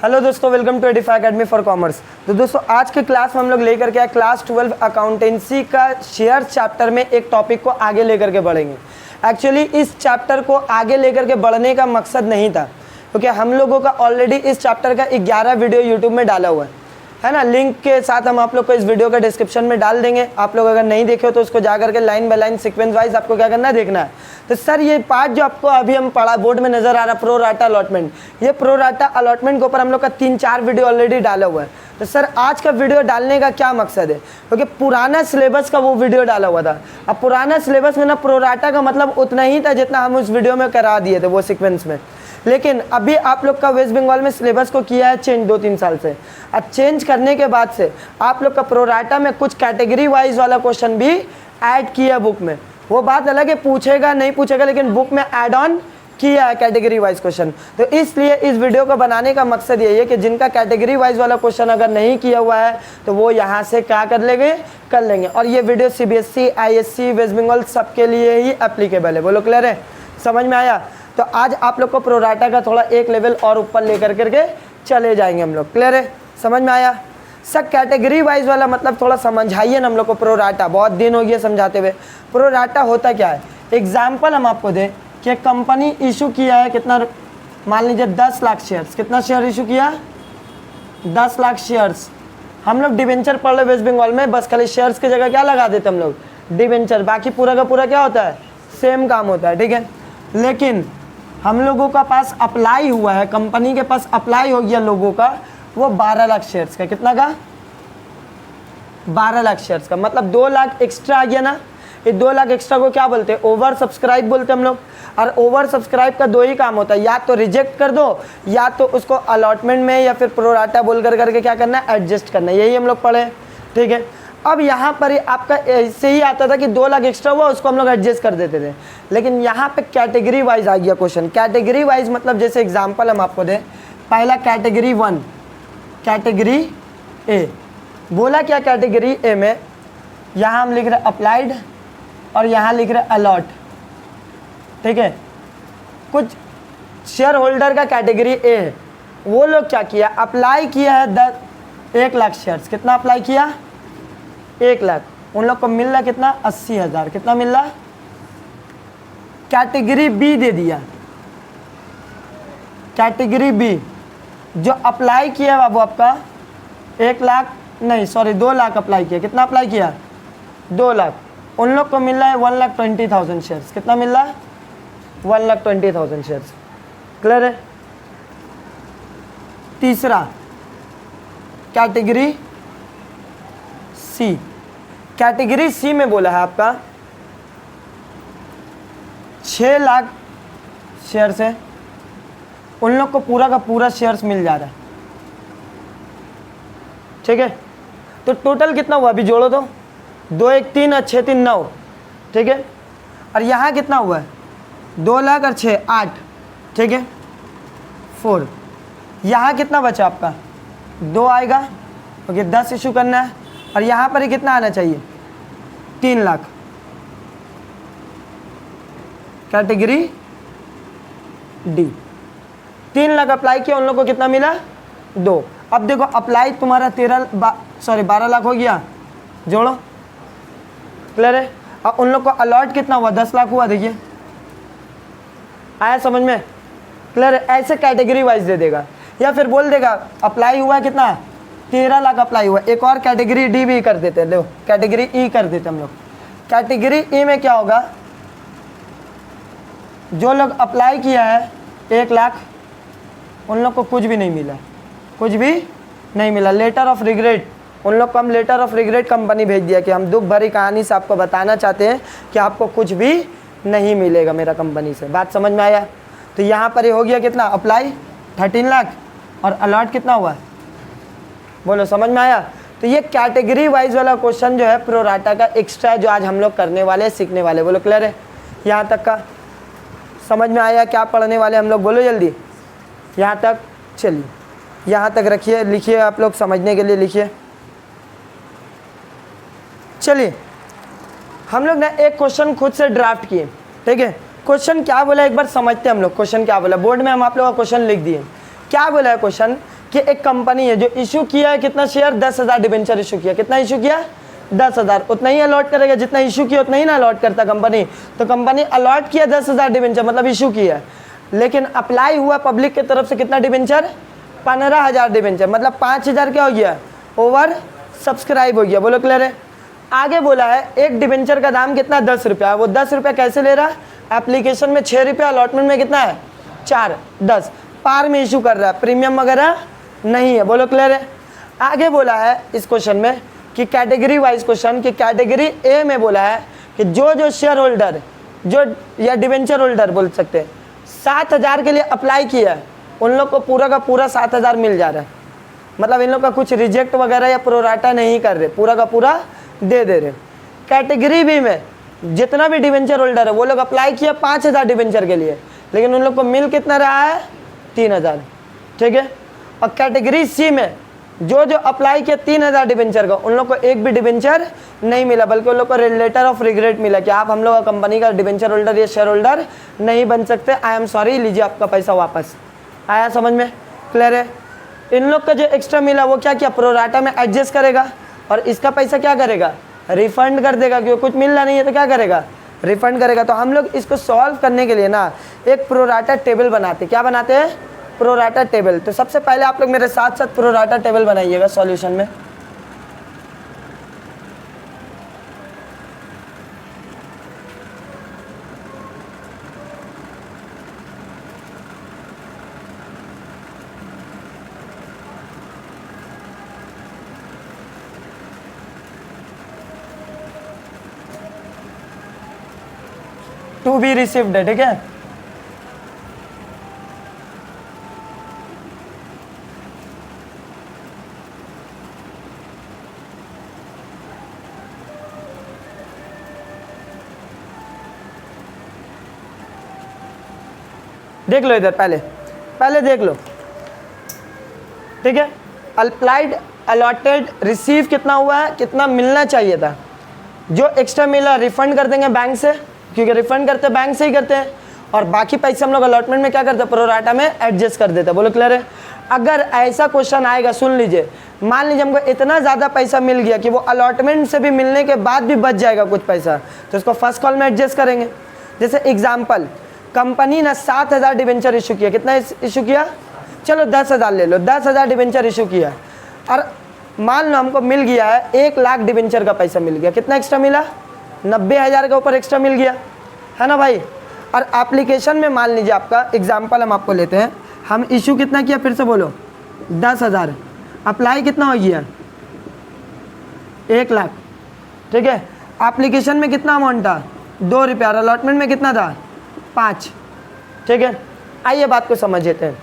Hello दोस्तों, welcome to Edify academy for commerce. तो दोस्तों आज के क्लास में हम लोग लेकर के आए क्लास 12 अकाउंटेंसी का शेयर चैप्टर में एक टॉपिक को आगे लेकर के बढ़ेंगे। एक्चुअली इस चैप्टर को आगे लेकर के बढ़ने का मकसद नहीं था, क्योंकि हम लोगों का ऑलरेडी इस चैप्टर का 11 वीडियो यूट्यूब में डाला हुआ है ना। लिंक के साथ हम आप लोग को इस वीडियो का डिस्क्रिप्शन में डाल देंगे। आप लोग अगर नहीं देखे हो तो उसको जा करके line by line sequence wise आपको क्या करना है, देखना है। तो सर ये पार्ट जो आपको अभी हम पढ़ा बोर्ड में नजर आ रहा है, प्रो राटा अलॉटमेंट, ये प्रो राटा अलॉटमेंट के ऊपर हम लोग का 3-4 वीडियो ऑलरेडी डाला हुआ है। तो सर आज का वीडियो डालने का क्या मकसद है, क्योंकि पुराना सिलेबस का वो वीडियो डाला हुआ था। अब पुराना सिलेबस में ना प्रो राटा का मतलब उतना ही था जितना हम उस वीडियो में करा दिए थे वो सीक्वेंस में। लेकिन अभी आप लोग का वेस्ट बंगाल में सिलेबस को किया है चेंज 2-3 साल से। अब चेंज करने के बाद से आप लोग का प्रोराटा में कुछ कैटेगरी वाइज वाला क्वेश्चन भी ऐड किया बुक में। वो बात अलग है, पूछेगा नहीं पूछेगा, लेकिन बुक में ऐड ऑन किया है कैटेगरी वाइज क्वेश्चन। तो इसलिए इस वीडियो को बनाने का मकसद यही है कि जिनका कैटेगरी वाइज वाला क्वेश्चन अगर नहीं किया हुआ है तो वो यहाँ से क्या कर लेंगे। और ये video CBSE, ISC, West Bengal सबके लिए ही एप्लीकेबल है। बोलो क्लियर है, समझ में आया? तो आज आप लोग को प्रोराटा का थोड़ा एक लेवल और ऊपर लेकर करके चले जाएंगे हम लोग। क्लियर है, समझ में आया? सब कैटेगरी वाइज वाला मतलब थोड़ा समझाइए ना हम लोग को प्रोराटा, बहुत दिन हो गया समझाते हुए। प्रोराटा होता क्या है, एग्जाम्पल हम आपको दें कि कंपनी इशू किया है कितना, मान लीजिए 10 लाख शेयर्स। कितना शेयर इशू किया? 10 लाख शेयर्स। हम लोग डिवेंचर पढ़ रहे वेस्ट बंगाल में, बस खाली शेयर्स की जगह क्या लगा देते हम लोग, डिवेंचर। बाकी पूरा का पूरा क्या होता है, सेम काम होता है, ठीक है। लेकिन हम लोगों का पास अप्लाई हुआ है, कंपनी के पास अप्लाई हो गया लोगों का, वो 12 लाख शेयर्स का। कितना का? 12 लाख शेयर्स का। मतलब 2 लाख एक्स्ट्रा आ गया ना। ये 2 लाख एक्स्ट्रा को क्या बोलते हैं, ओवर सब्सक्राइब बोलते हैं हम लोग। और ओवर सब्सक्राइब का 2 ही काम होता है, या तो रिजेक्ट कर दो या तो उसको अलॉटमेंट में या फिर प्रोराटा बोल कर करके क्या करना है, एडजस्ट करना है। यही हम लोग पढ़े, ठीक है। अब यहाँ पर आपका ऐसे ही आता था कि 2 लाख एक्स्ट्रा हुआ उसको हम लोग एडजस्ट कर देते थे। लेकिन यहाँ पे कैटेगरी वाइज आ गया क्वेश्चन। कैटेगरी वाइज मतलब जैसे एग्जांपल हम आपको दें, पहला कैटेगरी 1, कैटेगरी ए। बोला क्या कैटेगरी ए में, यहाँ हम लिख रहे अप्लाइड और यहाँ लिख रहे अलॉट, ठीक है। कुछ शेयर होल्डर का कैटेगरी ए है, वो लोग क्या किया, अप्लाई किया है 1 लाख शेयर्स। कितना अप्लाई किया? 1 लाख। उन लोग को मिल रहा कितना, 80,000। कितना मिल रहा? कैटेगरी बी दे दिया। कैटेगरी बी जो अप्लाई किया बाबू आपका 1 लाख नहीं सॉरी 2 लाख अप्लाई किया। कितना अप्लाई किया? 2 लाख। उन लोग को मिल रहा है 1,20,000 शेयर्स। कितना मिल रहा है? 1,20,000 शेयर्स। क्लियर है? तीसरा कैटेगरी सी। कैटेगरी सी में बोला है आपका 6 लाख शेयर्स है, उन लोग को पूरा का पूरा शेयर्स मिल जा रहा है, ठीक है। तो टोटल कितना हुआ अभी जोड़ो तो, 2 1 3 और 6 3 9, ठीक है। और यहाँ कितना हुआ है, 2 लाख और 6 8, ठीक है, 4। यहाँ कितना बचा आपका, 2 आएगा, ओके 10 इशू करना है। और यहाँ पर ही कितना आना चाहिए, 3 lakh. Category D 3 lakh apply किया, उन लोग को कितना मिला, 2। अब देखो अप्लाई तुम्हारा 12 लाख हो गया, जोड़ो। क्लियर है? और उन लोग को अलॉट कितना हुआ, 10 लाख हुआ। देखिए आया समझ में? क्लियर है? ऐसे कैटेगरी वाइज दे देगा, या फिर बोल देगा अप्लाई हुआ है कितना, 13 लाख अप्लाई हुआ। एक और कैटेगरी डी भी कर देते हैं, देखो कैटेगरी ई कर देते हम लोग। कैटेगरी ई में क्या होगा, जो लोग अप्लाई किया है 1 लाख, उन लोग को कुछ भी नहीं मिला, कुछ भी नहीं मिला। लेटर ऑफ रिग्रेट, उन लोग को हम लेटर ऑफ रिग्रेट कंपनी भेज दिया कि हम दुख भरी कहानी से आपको बताना चाहते हैं कि आपको कुछ भी नहीं मिलेगा मेरा कंपनी से। बात समझ में आया? तो यहाँ पर ये हो गया कितना, अप्लाई 13 लाख और अलॉट कितना हुआ, बोलो समझ में आया? तो ये कैटेगरी वाइज वाला क्वेश्चन जो है प्रोराटा का एक्स्ट्रा है, जो आज हम लोग करने वाले हैं, सीखने वाले। बोलो क्लियर है? यहाँ तक का समझ में आया? क्या पढ़ने वाले हम लोग, बोलो जल्दी। यहाँ तक चलिए, यहाँ तक रखिए, लिखिए आप लोग समझने के लिए लिखिए। चलिए हम लोग ने एक क्वेश्चन खुद से ड्राफ्ट किए, ठीक है। क्वेश्चन क्या बोला एक बार समझते हैं हम लोग। क्वेश्चन क्या बोला, बोर्ड में हम आप लोग का क्वेश्चन लिख दिए। क्या बोला है क्वेश्चन कि एक कंपनी है जो इशू किया है कितना शेयर, 10,000 डिबेंचर इशू किया, कितना इशू किया 10,000, उतना ही अलॉट करेगा, जितना इशू किया उतना ही ना अलॉट करता कंपनी। तो कंपनी अलॉट किया 10,000 डिबेंचर मतलब इशू किया है, लेकिन अप्लाई हुआ पब्लिक की तरफ से कितना डिबेंचर, 15,000 डिबेंचर, मतलब 5,000 क्या हो गया, ओवर सब्सक्राइब हो गया। बोलो क्लियर है। आगे बोला है एक डिबेंचर का दाम कितना, 10 रुपया, वो 10 रुपया कैसे ले रहा है, एप्लीकेशन में 6 रुपया, अलॉटमेंट में कितना है 4, 10 पार में इशू कर रहा है, प्रीमियम वगैरह नहीं है। बोलो क्लियर है। आगे बोला है इस क्वेश्चन में कि कैटेगरी वाइज क्वेश्चन, कि कैटेगरी ए में बोला है कि जो शेयर होल्डर जो या डिबेंचर होल्डर बोल सकते हैं 7,000 के लिए अप्लाई किया है, उन लोग को पूरा का पूरा 7,000 मिल जा रहा है, मतलब इन लोग का कुछ रिजेक्ट वगैरह या प्रोराटा नहीं कर रहे, पूरा का पूरा दे दे रहे। कैटेगरी बी में जितना भी डिबेंचर होल्डर है वो लोग अप्लाई किया 5,000 डिबेंचर के लिए, लेकिन उन लोग को मिल कितना रहा है 3,000, ठीक है। और कैटेगरी सी में जो अप्लाई किया 3,000 डिबेंचर का, उन लोग को एक भी डिबेंचर नहीं मिला, बल्कि उन लोग को लेटर ऑफ रिग्रेट मिला कि आप हम लोग का कंपनी का डिबेंचर होल्डर या शेयर होल्डर नहीं बन सकते, आई एम सॉरी, लीजिए आपका पैसा वापस। आया समझ में, क्लियर है। इन लोग का जो एक्स्ट्रा मिला वो क्या किया, प्रोराटा में एडजस्ट करेगा और इसका पैसा क्या करेगा, रिफंड कर देगा, क्योंकि कुछ मिल रहा नहीं है तो क्या करेगा, रिफंड करेगा। तो हम लोग इसको सॉल्व करने के लिए ना एक प्रोराटा टेबल बनाते, क्या बनाते हैं, प्रोराटा टेबल। तो सबसे पहले आप लोग मेरे साथ साथ प्रोराटा टेबल बनाइएगा सॉल्यूशन में। टू बी रिसीव्ड है, ठीक है। देख लो इधर, पहले देख लो, ठीक है। अप्लाइड, अलॉटेड, रिसीव कितना हुआ है, कितना मिलना चाहिए था, जो एक्स्ट्रा मिला रिफंड कर देंगे बैंक से, क्योंकि रिफंड करते बैंक से ही करते हैं, और बाकी पैसे हम लोग अलॉटमेंट में क्या करते हैं, प्रोराटा में एडजस्ट कर देते हैं। बोलो क्लियर है। अगर ऐसा क्वेश्चन आएगा, सुन लीजिए, मान लीजिए हमको इतना ज़्यादा पैसा मिल गया कि वो अलॉटमेंट से भी मिलने के बाद भी बच जाएगा कुछ पैसा, तो उसको फर्स्ट कॉल में एडजस्ट करेंगे। जैसे एग्जाम्पल, कंपनी ने 7,000 डिबेंचर इशू किया, कितना इशू किया, चलो 10,000 ले लो, 10,000 डिबेंचर इशू किया, और मान लो हमको मिल गया है 1,00,000 डिबेंचर का पैसा मिल गया, कितना एक्स्ट्रा मिला, 90,000 के ऊपर एक्स्ट्रा मिल गया, है ना भाई। और एप्लीकेशन में मान लीजिए आपका एग्जाम्पल हम आपको लेते हैं, हम इशू कितना किया, फिर से बोलो 10,000, अप्लाई कितना हो गया 1,00,000, ठीक है। एप्लीकेशन में कितना अमाउंट था 2 रुपया, और अलॉटमेंट में कितना था 5, ठीक है। आइए बात को समझ लेते हैं।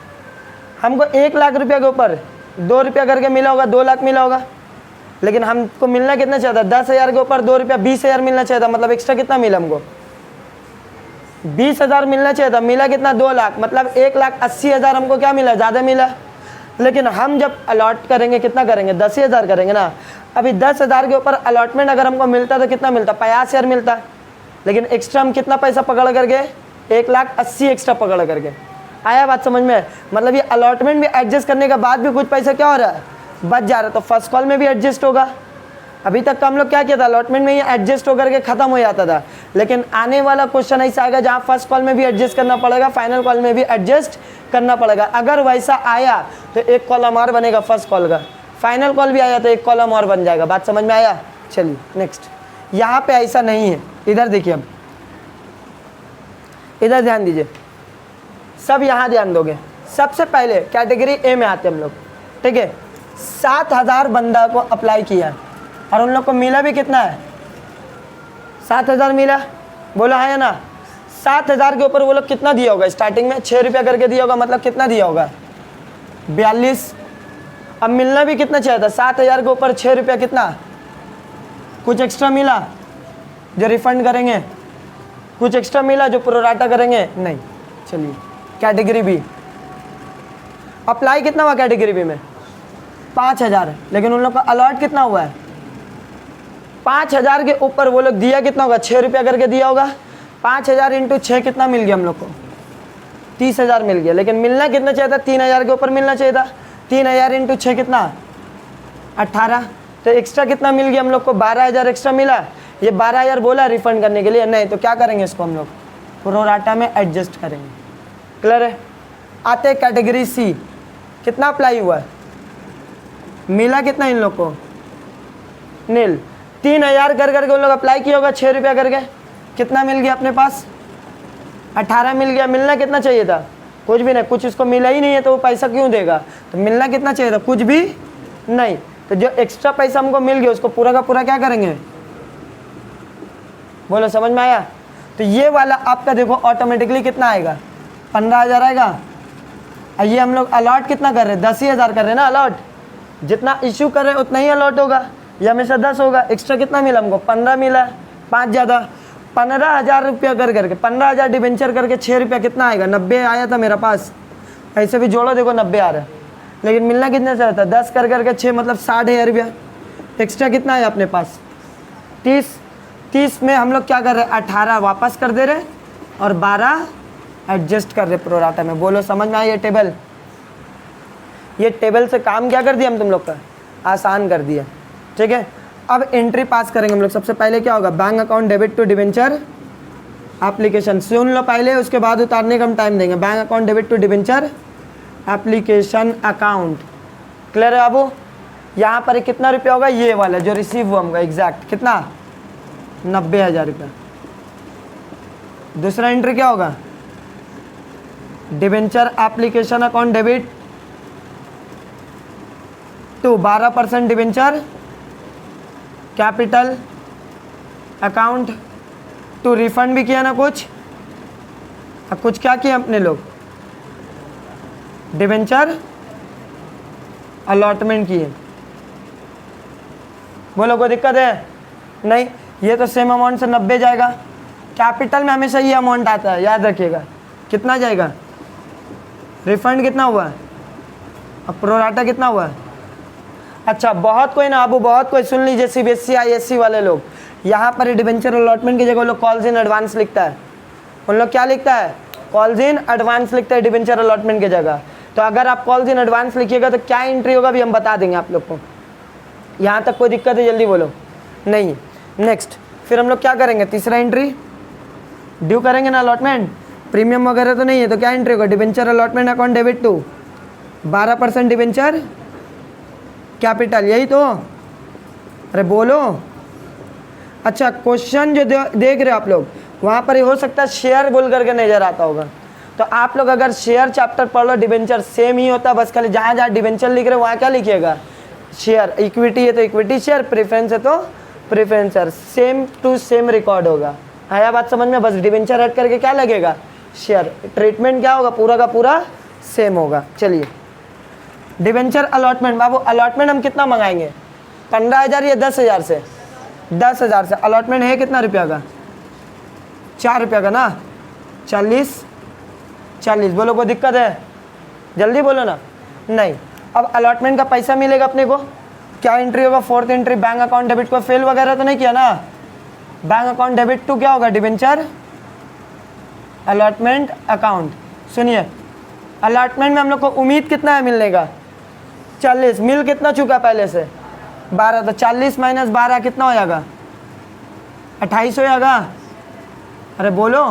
हमको 1,00,000 रुपया के ऊपर 2 रुपया करके मिला होगा, 2,00,000 मिला होगा, लेकिन हमको मिलना कितना चाहिए था, 10,000 के ऊपर 2 रुपया 20,000 मिलना चाहिए था, मतलब एक्स्ट्रा कितना मिला हमको 20,000 मिलना चाहिए था, मिला कितना 2,00,000, मतलब 1,80,000 हमको क्या मिला, ज़्यादा मिला। लेकिन हम जब अलॉट करेंगे कितना करेंगे, 10,000 करेंगे ना। अभी 10,000 के ऊपर अलॉटमेंट अगर हमको मिलता तो कितना मिलता, 50,000 मिलता, लेकिन एक्स्ट्रा हम कितना पैसा पकड़ करके 1,80,000 एक्स्ट्रा पकड़ करके। आया बात समझ में, मतलब ये अलॉटमेंट भी एडजस्ट करने के बाद भी कुछ पैसा क्या हो रहा है, बच जा रहा है, तो फर्स्ट कॉल में भी एडजस्ट होगा। अभी तक का हम लोग क्या किया था, अलॉटमेंट में ही एडजस्ट होकर के खत्म हो जाता था, लेकिन आने वाला क्वेश्चन ऐसा आएगा जहाँ फर्स्ट कॉल में भी एडजस्ट करना पड़ेगा, फाइनल कॉल में भी एडजस्ट करना पड़ेगा। अगर वैसा आया तो एक कॉलम और बनेगा फर्स्ट कॉल का, फाइनल कॉल भी आया तो एक कॉलम और बन जाएगा। बात समझ में आया। चलिए नेक्स्ट, यहाँ पे ऐसा नहीं है, इधर देखिए, अब इधर ध्यान दीजिए, सब यहाँ ध्यान दोगे। सबसे पहले कैटेगरी ए में आते हम लोग, ठीक है। 7,000 बंदा को अप्लाई किया और उन लोग को मिला भी कितना है, 7,000 मिला, बोला है ना। 7,000 के ऊपर वो लोग कितना दिया होगा, स्टार्टिंग में 6 रुपया करके दिया होगा, मतलब कितना दिया होगा 42। अब मिलना भी कितना चाहिए था, 7,000 के ऊपर 6 रुपया, कितना कुछ एक्स्ट्रा मिला जो रिफंड करेंगे, कुछ एक्स्ट्रा मिला जो प्रोराटा करेंगे, नहीं। चलिए कैटेगरी बी, अप्लाई कितना हुआ कैटेगरी बी में 5,000, लेकिन उन लोग का अलॉट कितना हुआ है 5,000 के ऊपर वो लोग दिया कितना होगा, 6 रुपया करके दिया होगा। 5,000 इंटू 6 कितना मिल गया हम लोग को, 30,000 मिल गया, लेकिन मिलना कितना चाहिए था, 3,000 के ऊपर मिलना चाहिए था, 3,000 इंटू 6 कितना 18। तो एक्स्ट्रा कितना मिल गया हम लोग को 12,000 एक्स्ट्रा मिला। ये 12,000 बोला रिफंड करने के लिए, नहीं तो क्या करेंगे इसको हम लोग प्रोराटा में एडजस्ट करेंगे। क्लियर है। आते कैटेगरी सी, कितना अप्लाई हुआ है, मिला कितना इन लोग को नील। 3,000 कर करके उन लोग अप्लाई किया होगा 6 रुपया करके, कितना मिल गया अपने पास 18 मिल गया। मिलना कितना चाहिए था, कुछ भी नहीं, कुछ इसको मिला ही नहीं है तो वो पैसा क्यों देगा, तो मिलना कितना चाहिए था, कुछ भी नहीं। तो जो एक्स्ट्रा पैसा हमको मिल गया उसको पूरा का पूरा क्या करेंगे, बोलो समझ में आया। तो ये वाला आपका देखो ऑटोमेटिकली कितना आएगा 15,000 आएगा। और ये हम लोग अलॉट कितना कर रहे हैं 10,000 कर रहे हैं ना अलॉट, जितना इशू कर रहे हैं उतना ही अलॉट होगा, ये हमेशा 10 होगा। एक्स्ट्रा कितना मिला हमको 15 मिला, 5 ज़्यादा 15,000 रुपया कर करके 15,000 डिबेंचर करके 6 रुपया कितना आएगा 90 आया था मेरा पास। ऐसे भी जोड़ो देखो 90 आ रहा है, लेकिन मिलना कितना चाहिए था 10 कर करके 6 मतलब 60,000 रुपया। एक्स्ट्रा कितना है अपने पास 30 में हम लोग क्या कर रहे हैं 18 वापस कर दे रहे और 12 एडजस्ट कर रहे प्रोराटा में। बोलो समझ में आया ये टेबल, ये टेबल से काम क्या कर दिया हम तुम लोग का आसान कर दिया। ठीक है, अब एंट्री पास करेंगे हम लोग। सबसे पहले क्या होगा bank account debit to debenture application, सुन लो पहले उसके बाद उतारने का हम टाइम देंगे। Bank account debit to debenture application account. Clear है बाबू। यहाँ पर कितना रुपया होगा ये वाला जो रिसीव हुआ होगा एग्जैक्ट कितना 90,000 रुपया। दूसरा एंट्री क्या होगा debenture application account debit to 12% debenture capital account to refund भी किया ना कुछ, अब कुछ क्या किया अपने लोग डिबेंचर अलॉटमेंट किए। बोलो कोई दिक्कत है नहीं, ये तो सेम अमाउंट से 90 जाएगा। कैपिटल में हमेशा ये अमाउंट आता है याद रखिएगा। कितना जाएगा रिफंड कितना हुआ, अब प्रोराटा कितना हुआ। अच्छा बहुत कोई ना अबू बहुत कोई सुन लीजिए CBSE ISC वाले लोग, यहाँ पर डिबेंचर अलॉटमेंट की जगह वो लोग कॉल्स इन एडवांस लिखता है। उन लोग क्या लिखता है कॉल्स इन एडवांस लिखता है डिबेंचर अलॉटमेंट की जगह। तो अगर आप कॉल्स इन एडवांस लिखिएगा तो क्या एंट्री होगा भी हम बता देंगे आप लोग को। यहाँ तक कोई दिक्कत है जल्दी बोलो नहीं। नेक्स्ट फिर हम लोग क्या करेंगे तीसरा एंट्री ड्यू करेंगे ना अलॉटमेंट, प्रीमियम वगैरह तो नहीं है तो क्या एंट्री होगा debenture allotment account debit to 12% debenture capital, यही तो अरे बोलो। अच्छा क्वेश्चन जो देख रहे हो आप लोग वहाँ पर हो सकता है शेयर बोल करके नज़र आता होगा, तो आप लोग अगर शेयर चैप्टर पढ़ लो डिबेंचर सेम ही होता है, बस खाली जहाँ जहाँ डिबेंचर लिख रहे हो वहाँ क्या लिखिएगा शेयर। इक्विटी है तो इक्विटी शेयर, प्रेफरेंस है तो preference share, same to same record होगा। आया बात समझ में, बस डिबेंचर हट करके क्या लगेगा शेयर, ट्रीटमेंट क्या होगा पूरा का पूरा सेम होगा। चलिए डिबेंचर अलॉटमेंट बाबू, अलॉटमेंट हम कितना मंगाएंगे 15,000 या 10,000 से 10,000 से। अलॉटमेंट है कितना रुपया का 4 रुपया का ना 40 बोलो कोई दिक्कत है जल्दी बोलो ना नहीं। अब अलॉटमेंट का पैसा मिलेगा अपने को, क्या एंट्री होगा fourth entry bank account debit को फेल वगैरह तो नहीं किया ना, बैंक अकाउंट डेबिट टू क्या होगा डिबेंचर अलॉटमेंट अकाउंट। सुनिए अलॉटमेंट में हम लोग को उम्मीद कितना है मिलने का 40, मिल कितना चुका पहले से 12, तो 40 माइनस 12 कितना हो जाएगा 28 हो जाएगा। अरे बोलो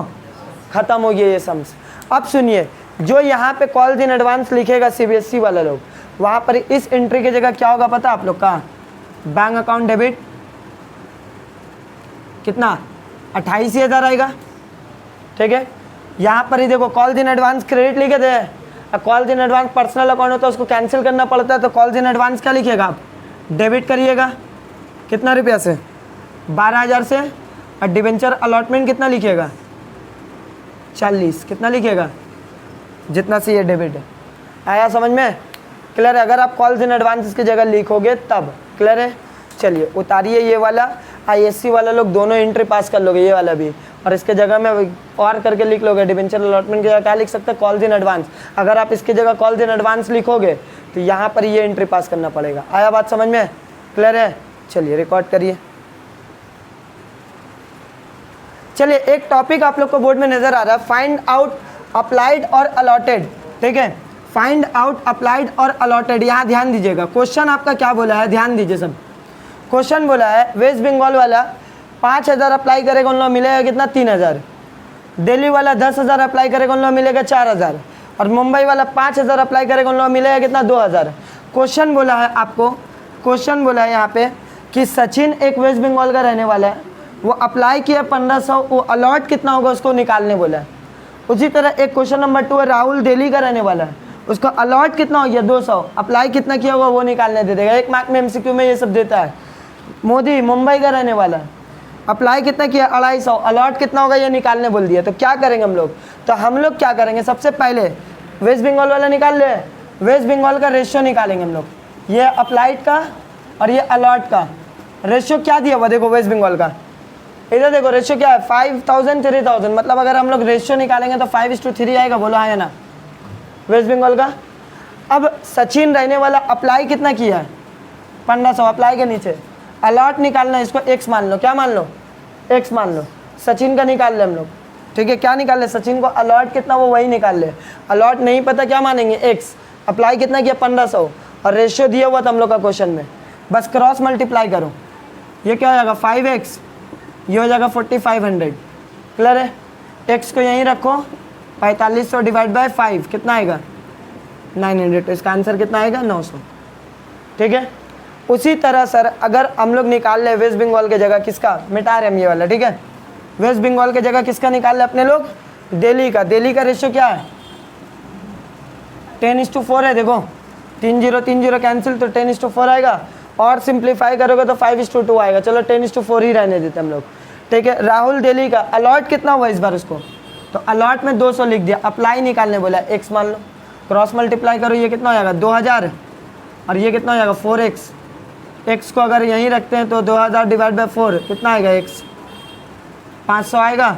खत्म हो गया ये सम्स। अब सुनिए जो यहाँ पे कॉल्स इन एडवांस लिखेगा CBSE वाला लोग, वहाँ पर इस एंट्री की जगह क्या होगा पता आप लोग का बैंक अकाउंट डेबिट कितना 28,000 आएगा। ठीक है, यहाँ पर ही देखो कॉल्स इन एडवांस क्रेडिट लिखे थे, calls in advance personal account होता है उसको कैंसिल करना पड़ता है, तो कॉल्स इन एडवांस क्या लिखिएगा आप डेबिट करिएगा कितना रुपया से 12,000 से, और डिबेंचर अलॉटमेंट कितना लिखिएगा 40, कितना लिखिएगा जितना से ये डेबिट है। आया समझ में क्लियर है। अगर आप कॉल्स इन एडवांस की जगह लिखोगे तब क्लियर है। चलिए उतारिए ये वाला, ISC वाला लोग दोनों एंट्री पास कर लोगे ये वाला भी, और इसके जगह में और करके लिख लोगे डिबेंचर अलॉटमेंट की जगह क्या लिख सकते हैं कॉल्स इन एडवांस। अगर आप इसकी जगह कॉल्स इन एडवांस लिखोगे तो यहाँ पर ये एंट्री पास करना पड़ेगा। आया बात समझ में क्लियर है। चलिए रिकॉर्ड करिए। चलिए एक टॉपिक आप लोग को बोर्ड में नजर आ रहा है फाइंड आउट अप्लाइड और अलॉटेड। ठीक है, फाइंड आउट अप्लाइड और अलॉटेड। यहाँ ध्यान दीजिएगा, क्वेश्चन आपका क्या बोला है, ध्यान दीजिए सब। क्वेश्चन बोला है वेस्ट बंगाल वाला 5,000 अप्लाई करेगा, उन लोग मिलेगा कितना 3,000। दिल्ली वाला 10,000 अप्लाई करेगा, उन लोग मिलेगा 4,000। और मुंबई वाला 5,000 अप्लाई करेगा, उन लोग मिलेगा कितना 2,000। क्वेश्चन बोला है आपको, क्वेश्चन बोला है यहाँ पे कि सचिन एक वेस्ट बंगाल का रहने वाला है, वो अप्लाई किया 1500, वो अलॉट कितना होगा उसको निकालने बोला है। उसी तरह एक क्वेश्चन नंबर 2 है, राहुल दिल्ली का रहने वाला है, उसको अलॉट कितना हो गया 200, अप्लाई कितना किया होगा वो निकालने दे देगा। 1 मार्क में MCQ में ये सब देता है। मोदी मुंबई का रहने वाला है, अप्लाई कितना किया 250, अलॉट कितना होगा ये निकालने बोल दिया। तो क्या करेंगे हम लोग, तो हम लोग क्या करेंगे, सबसे पहले वेस्ट बंगाल वाला निकाल ले, वेस्ट बंगाल का रेशियो निकालेंगे हम लोग। ये अप्लाइड का और ये अलॉट का रेशियो क्या दिया हुआ देखो वेस्ट बंगाल का, इधर देखो रेशियो क्या है 5,000 3,000, मतलब अगर हम लोग रेशियो निकालेंगे तो 5:3 आएगा, बोलो हाँ या ना वेस्ट बंगाल का। अब सचिन रहने वाला अप्लाई कितना किया है 1500, अप्लाई के नीचे अलॉट निकालना है, इसको x मान लो, क्या मान लो x मान लो। सचिन का निकाल ले हम लोग, ठीक है, क्या निकाल ले सचिन को अलॉट कितना वो वही निकाल ले। अलॉट नहीं पता क्या मानेंगे x, अप्लाई कितना किया 1500 और रेशियो दिया हुआ था हम लोग का क्वेश्चन में, बस क्रॉस मल्टीप्लाई करो, ये क्या हो जाएगा 5x, ये हो जाएगा 4500। क्लियर है, x को यहीं रखो, 4500 डिवाइड बाय 5 कितना आएगा 900, तो इसका आंसर कितना आएगा 900। ठीक है, उसी तरह सर अगर हम लोग निकाल ले वेस्ट बंगाल के जगह किसका, मिटा रहे हम ये वाला, ठीक है, वेस्ट बंगाल के जगह किसका निकाल ले अपने लोग, दिल्ली का। दिल्ली का रेशियो क्या है 10:4 है, देखो 3 0 3 0 कैंसिल, तो 10:4 आएगा, और सिंप्लीफाई करोगे तो 5:2 आएगा। चलो 10:4 ही रहने देते हम लोग, ठीक है। राहुल दिल्ली का अलॉट कितना हुआ इस बार उसको, तो अलॉट में 200 लिख दिया, अप्लाई निकालने बोला x मान लो, क्रॉस मल्टीप्लाई करो, ये कितना हो जाएगा 2000 और ये कितना हो जाएगा 4x। x को अगर यहीं रखते हैं तो 2000 डिवाइड बाय 4 कितना आएगा x 500 आएगा,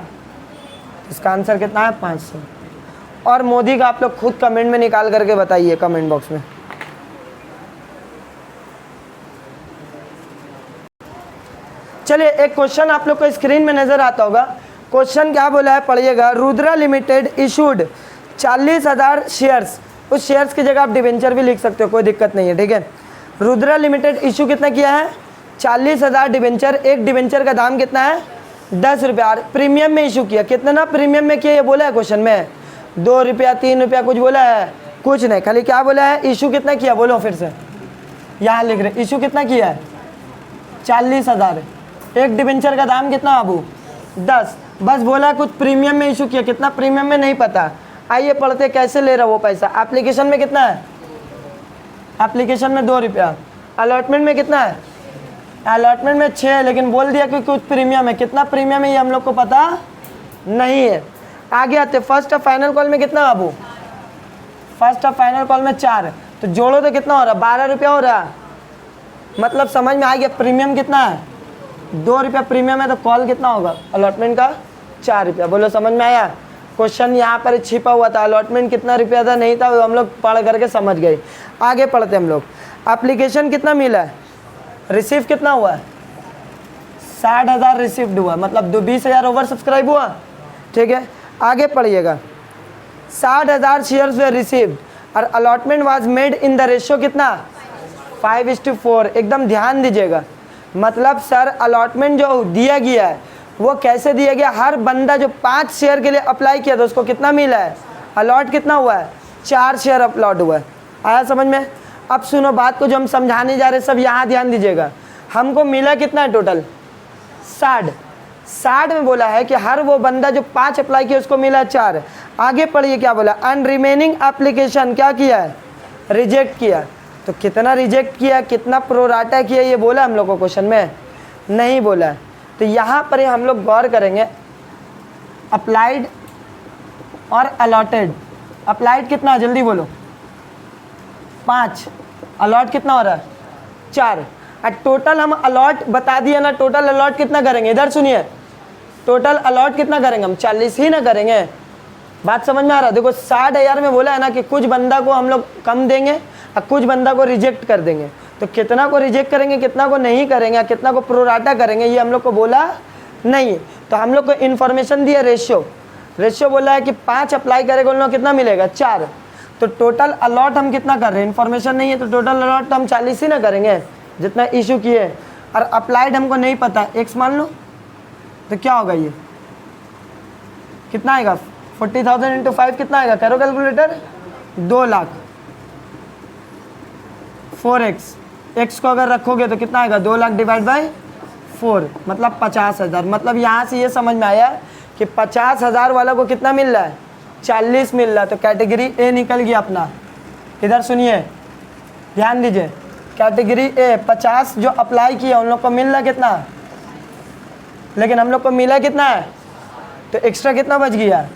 इसका आंसर कितना है 500। और मोदी का आप लोग खुद कमेंट में निकाल करके बताइए कमेंट बॉक्स में। चलिए एक क्वेश्चन आप लोग को स्क्रीन में नजर आता होगा, क्वेश्चन क्या बोला है पढ़िएगा। रुद्रा लिमिटेड इशूड 40,000 शेयर्स, उस शेयर्स की जगह आप डिवेंचर भी लिख सकते हो, कोई दिक्कत नहीं है, ठीक है। रुद्रा लिमिटेड इशू कितना किया है 40,000 डिवेंचर, एक डिवेंचर का दाम कितना है 10 रुपया, प्रीमियम में इशू किया, कितना ना प्रीमियम में किया ये बोला है क्वेश्चन में, 2 रुपया 3 रुपया कुछ बोला है, कुछ नहीं, खाली क्या बोला है इशू कितना किया, बोलो फिर से, यहाँ लिख रहे इशू कितना किया है 40,000, एक डिवेंचर का दाम कितना बाबू 10, बस बोला कुछ प्रीमियम में इशू किया, कितना प्रीमियम में नहीं पता, आइए पढ़ते कैसे ले रहा वो पैसा। एप्लीकेशन में कितना है, एप्लीकेशन में 2 रुपया, अलॉटमेंट में कितना है, अलॉटमेंट में 6 है, लेकिन बोल दिया कि कुछ प्रीमियम है, कितना प्रीमियम है ये हम लोग को पता नहीं है। आगे आते फर्स्ट ऑफ फाइनल कॉल में कितना बाबू, फर्स्ट ऑफ फाइनल कॉल में 4, तो जोड़ो तो कितना हो रहा 12 रुपया हो रहा, मतलब समझ में आ गया प्रीमियम कितना है 2 रुपया प्रीमियम है, तो कॉल कितना होगा अलॉटमेंट का 4 रुपया, बोलो समझ में आया। क्वेश्चन यहाँ पर छिपा हुआ था, अलॉटमेंट कितना रुपया था नहीं था, हम लोग पढ़ करके समझ गए। आगे पढ़ते हम लोग, एप्लीकेशन कितना मिला है, रिसीव कितना हुआ है 60,000 रिसीव्ड हुआ, मतलब 20,000 ओवर सब्सक्राइब हुआ, ठीक है। आगे पढ़िएगा 60,000 शेयर्स वे रिसीव्ड और allotment was made in the ratio कितना 5:4, एकदम ध्यान दीजिएगा, मतलब सर अलॉटमेंट जो दिया गया है वो कैसे दिया गया, हर बंदा जो 5 शेयर के लिए अप्लाई किया था उसको कितना मिला है, अलॉट कितना हुआ है 4 शेयर अपलॉट हुआ है। आया समझ में। अब सुनो बात को जो हम समझाने जा रहे हैं सब यहाँ ध्यान दीजिएगा, हमको मिला कितना है टोटल 60 में बोला है कि हर वो बंदा जो 5 अप्लाई किया उसको मिला 4। आगे पढ़िए क्या बोला, अन रिमेनिंग एप्लीकेशन क्या किया है रिजेक्ट किया, तो कितना रिजेक्ट किया कितना प्रोराटा किया ये बोला हम लोग को क्वेश्चन में नहीं बोला है। तो यहाँ पर हम लोग गौर करेंगे अप्लाइड और अलॉटेड। अप्लाइड कितना जल्दी बोलो 5, अलॉट कितना हो रहा है 4, और टोटल हम अलॉट बता दिए ना, टोटल अलॉट कितना करेंगे, इधर सुनिए टोटल अलॉट कितना करेंगे हम 40 ही ना करेंगे, बात समझ में आ रहा है। देखो 60,000 में बोला है ना कि कुछ बंदा को हम लोग कम देंगे और कुछ बंदा को रिजेक्ट कर देंगे, तो कितना को रिजेक्ट करेंगे कितना को नहीं करेंगे, कितना को प्रोराटा करेंगे ये हम लोग को बोला नहीं। तो हम लोग को इन्फॉर्मेशन दिया रेशियो, रेशियो बोला है कि 5 अप्लाई करेगा उन लोग कितना मिलेगा 4, तो टोटल अलॉट हम कितना कर रहे हैं, इन्फॉर्मेशन नहीं है तो टोटल अलॉट तो हम 40 ही ना करेंगे जितना इशू किए, और अप्लाइड हमको नहीं पता, एक्स मान लो, तो क्या होगा ये कितना आएगा 40,000 इंटू 5 कितना आएगा, करो कैलकुलेटर, 2 लाख। 4x, x को अगर रखोगे तो कितना आएगा 2 लाख डिवाइड बाय 4 मतलब 50,000। मतलब यहाँ से ये समझ में आया कि 50,000 वाला को कितना मिल रहा है, 40 मिल रहा है। तो कैटेगरी ए निकल गया अपना। इधर सुनिए, ध्यान दीजिए, कैटेगरी ए 50 जो अप्लाई किया उन लोग को मिल रहा कितना, लेकिन हम लोग को मिला कितना है, तो एक्स्ट्रा कितना बच गया,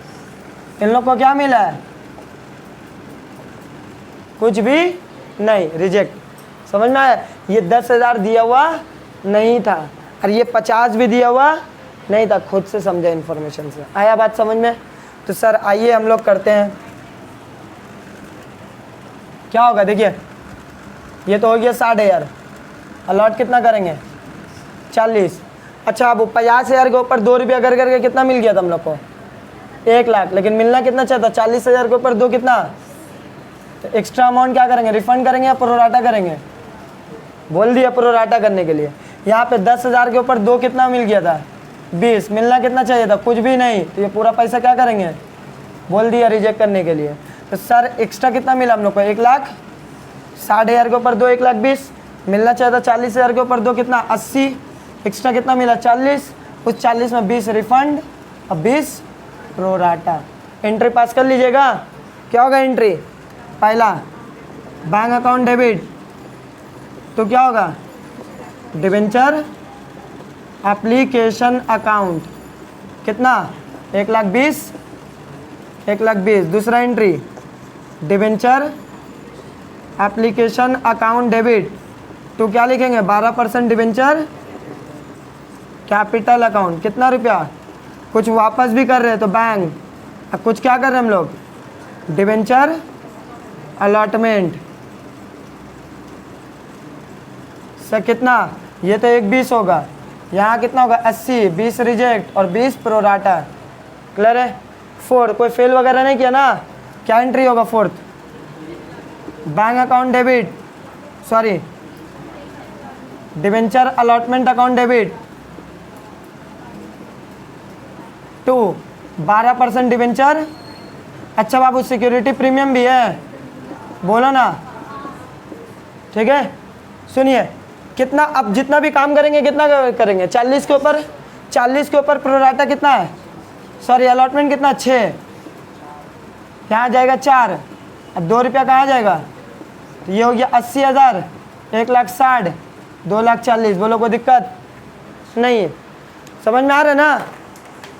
इन लोग को क्या मिला है, कुछ भी नहीं, रिजेक्ट। समझ में आया, ये 10,000 दिया हुआ नहीं था और ये 50 भी दिया हुआ नहीं था, खुद से समझा इन्फॉर्मेशन से। आया बात समझ में? तो सर आइए हम लोग करते हैं, क्या होगा देखिए, ये तो हो गया 60,000, अलॉट कितना करेंगे 40। अच्छा अब 50,000 के ऊपर 2 रुपया कर करके कितना मिल गया था हम लोग को, 1 लाख, लेकिन मिलना कितना चाहता, 40,000 के ऊपर 2 कितना, तो एक्स्ट्रा अमाउंट क्या करेंगे, रिफंड करेंगे या प्रोराटा करेंगे, बोल दिया प्रोराटा करने के लिए। यहाँ पे 10,000 के ऊपर 2 कितना मिल गया था, 20, मिलना कितना चाहिए था, कुछ भी नहीं, तो ये पूरा पैसा क्या करेंगे, बोल दिया रिजेक्ट करने के लिए। तो सर एक्स्ट्रा कितना मिला हम लोग को, 1 लाख, 60,000 के ऊपर 2 1,20,000, मिलना चाहिए था 40,000 के ऊपर 2 कितना 80, एक्स्ट्रा कितना मिला 40, उस 40 में 20 रिफंड और 20 प्रोराटा। एंट्री पास कर लीजिएगा, क्या होगा एंट्री, पहला बैंक अकाउंट डेबिट, तो क्या होगा डिबेंचर एप्लीकेशन अकाउंट कितना 1,20,000, 1,20,000। दूसरा entry debenture application account debit, तो क्या लिखेंगे 12% डिबेंचर कैपिटल अकाउंट, कितना रुपया, कुछ वापस भी कर रहे हैं तो बैंक, अब कुछ क्या कर रहे हैं हम लोग, डिबेंचर अलॉटमेंट सर कितना, ये तो 1,20,000 होगा, यहाँ कितना होगा 80, 20 रिजेक्ट और 20 प्रोराटा, क्लियर है। 4 कोई फेल वगैरह नहीं किया ना, क्या एंट्री होगा 4th, bank account debit, sorry debenture allotment account debit, 2 12% debenture. अच्छा बाबू सिक्योरिटी प्रीमियम भी है, बोलो ना, ठीक है। सुनिए कितना, अब जितना भी काम करेंगे कितना करेंगे, 40 के ऊपर, 40 के ऊपर प्रोराटा कितना है, सॉरी अलॉटमेंट कितना 6, यहाँ जाएगा 4, अब 2 रुपया कहाँ जाएगा, तो ये हो गया 80,000, 1,60,000, 2,40,000। बोलो कोई दिक्कत नहीं है, समझ में आ रहा है ना,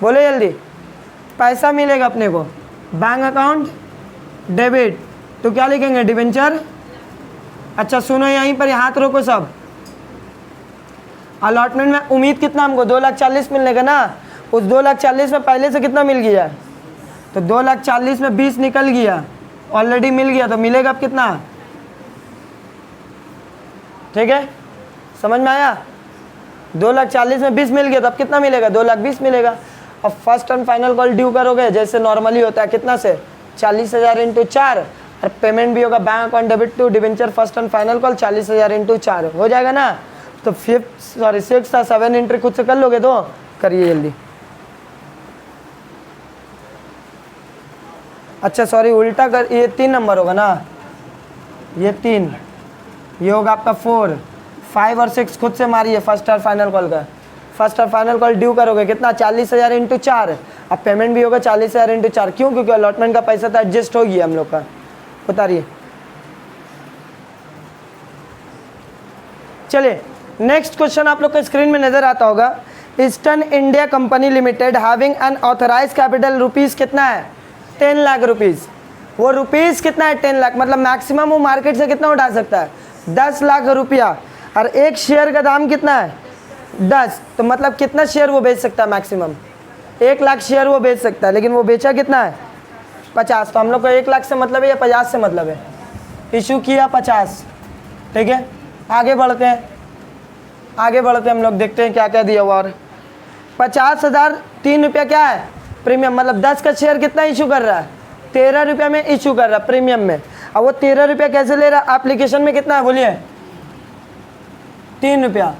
बोलो जल्दी। पैसा मिलेगा अपने को बैंक अकाउंट डेबिट, तो क्या लिखेंगे डिबेंचर। अच्छा सुनो यहीं पर हाथ रोको सब, अलॉटमेंट में उम्मीद कितना हमको 2,40,000 मिलने का ना, उस 2,40,000 में पहले से कितना मिल गया, तो 2,40,000 में 20 निकल गया, ऑलरेडी मिल गया, तो मिलेगा अब कितना, ठीक है समझ में आया, 2,40,000 में 20 मिल गया, तो अब कितना मिलेगा 2,20,000 मिलेगा। अब first and final call due करोगे जैसे नॉर्मली होता है, कितना से 40,000 इंटू 4, और पेमेंट भी होगा bank account debit to debenture first and final call 40,000 into 4 हो जाएगा ना। तो 6 और 7 एंट्री खुद से कर लोगे, तो करिए जल्दी। अच्छा सॉरी उल्टा कर, ये 3 नंबर होगा ना, ये 3, ये होगा आपका 4, 5 और 6 खुद से मारिए फर्स्ट और फाइनल कॉल का। फर्स्ट और फाइनल कॉल ड्यू करोगे कितना 40,000 इंटू 4, अब पेमेंट भी होगा 40,000 इंटू 4, क्यों, क्योंकि अलॉटमेंट का पैसा तो एडजस्ट हो गया हम लोग का। उतारिए, चलिए नेक्स्ट क्वेश्चन आप लोग को स्क्रीन में नजर आता होगा। Eastern India company limited having an authorise capital rupees कितना है 10 लाख रुपीज, वो रुपीज कितना है 10 लाख, मतलब मैक्सिमम वो मार्केट से कितना उठा सकता है 10 लाख रुपया, और एक शेयर का दाम कितना है 10, तो मतलब कितना शेयर वो बेच सकता है मैक्सिमम 1 लाख शेयर वो बेच सकता है, लेकिन वो बेचा कितना है 50, तो हम लोग को 1 लाख से मतलब है या 50 से मतलब है, इशू किया 50, ठीक है। आगे बढ़ते हैं, आगे बढ़ते हैं हम लोग देखते हैं क्या क्या दिया हुआ। और 50,000 3 रुपया क्या है प्रीमियम, मतलब 10 का शेयर कितना इशू कर रहा है ₹13 में इशू कर रहा प्रीमियम में। अब वो ₹13 कैसे ले रहा, एप्लीकेशन में कितना है बोलिए, ₹3।